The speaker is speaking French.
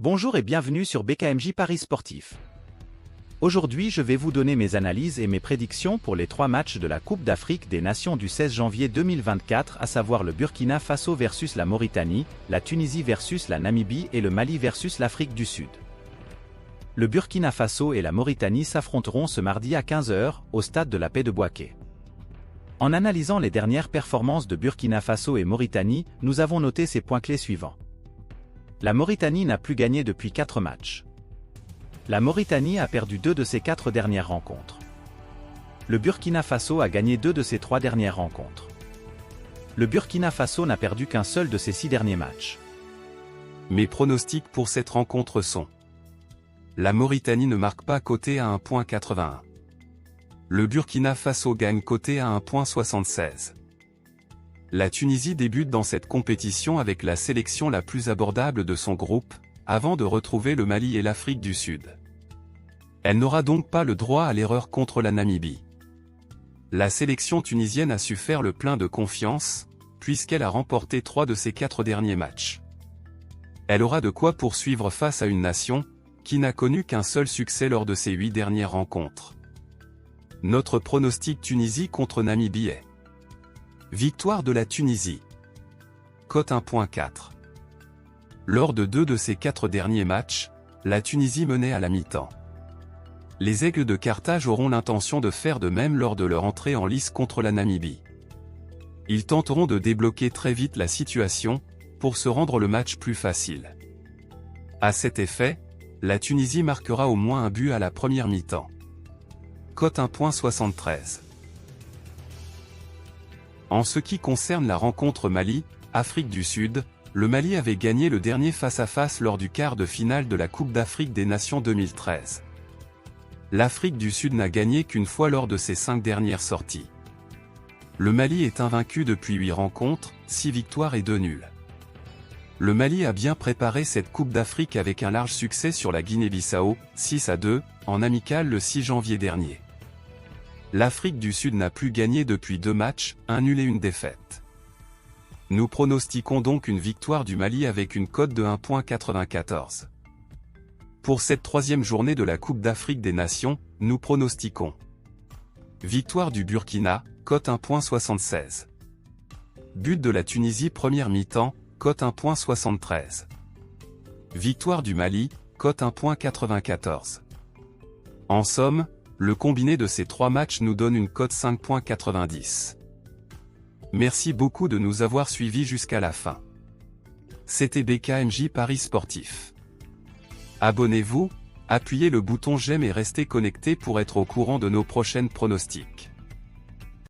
Bonjour et bienvenue sur BKMJ Paris Sportif. Aujourd'hui je vais vous donner mes analyses et mes prédictions pour les 3 matchs de la Coupe d'Afrique des Nations du 16 janvier 2024, à savoir le Burkina Faso versus la Mauritanie, la Tunisie versus la Namibie et le Mali versus l'Afrique du Sud. Le Burkina Faso et la Mauritanie s'affronteront ce mardi à 15 h au stade de la Paix de Bouaké. En analysant les dernières performances de Burkina Faso et Mauritanie, nous avons noté ces points clés suivants. La Mauritanie n'a plus gagné depuis 4 matchs. La Mauritanie a perdu 2 de ses 4 dernières rencontres. Le Burkina Faso a gagné 2 de ses 3 dernières rencontres. Le Burkina Faso n'a perdu qu'un seul de ses 6 derniers matchs. Mes pronostics pour cette rencontre sont: la Mauritanie ne marque pas, coté à 1,81. Le Burkina Faso gagne, coté à 1,76. La Tunisie débute dans cette compétition avec la sélection la plus abordable de son groupe, avant de retrouver le Mali et l'Afrique du Sud. Elle n'aura donc pas le droit à l'erreur contre la Namibie. La sélection tunisienne a su faire le plein de confiance, puisqu'elle a remporté 3 de ses 4 derniers matchs. Elle aura de quoi poursuivre face à une nation qui n'a connu qu'un seul succès lors de ses 8 dernières rencontres. Notre pronostic Tunisie contre Namibie est: victoire de la Tunisie. Cote 1,4. Lors de 2 de ses 4 derniers matchs, la Tunisie menait à la mi-temps. Les Aigles de Carthage auront l'intention de faire de même lors de leur entrée en lice contre la Namibie. Ils tenteront de débloquer très vite la situation, pour se rendre le match plus facile. À cet effet, la Tunisie marquera au moins un but à la première mi-temps. Cote 1,73. En ce qui concerne la rencontre Mali-Afrique du Sud, le Mali avait gagné le dernier face-à-face lors du quart de finale de la Coupe d'Afrique des Nations 2013. L'Afrique du Sud n'a gagné qu'une fois lors de ses 5 dernières sorties. Le Mali est invaincu depuis 8 rencontres, 6 victoires et 2 nuls. Le Mali a bien préparé cette Coupe d'Afrique avec un large succès sur la Guinée-Bissau, 6-2, en amical le 6 janvier dernier. L'Afrique du Sud n'a plus gagné depuis 2 matchs, 1 nul et 1 défaite. Nous pronostiquons donc une victoire du Mali avec une cote de 1,94. Pour cette 3e journée de la Coupe d'Afrique des Nations, nous pronostiquons victoire du Burkina, cote 1,76. But de la Tunisie première mi-temps, cote 1,73. Victoire du Mali, cote 1,94. En somme, le combiné de ces 3 matchs nous donne une cote 5,90. Merci beaucoup de nous avoir suivis jusqu'à la fin. C'était BKMJ Paris Sportif. Abonnez-vous, appuyez le bouton j'aime et restez connectés pour être au courant de nos prochaines pronostics.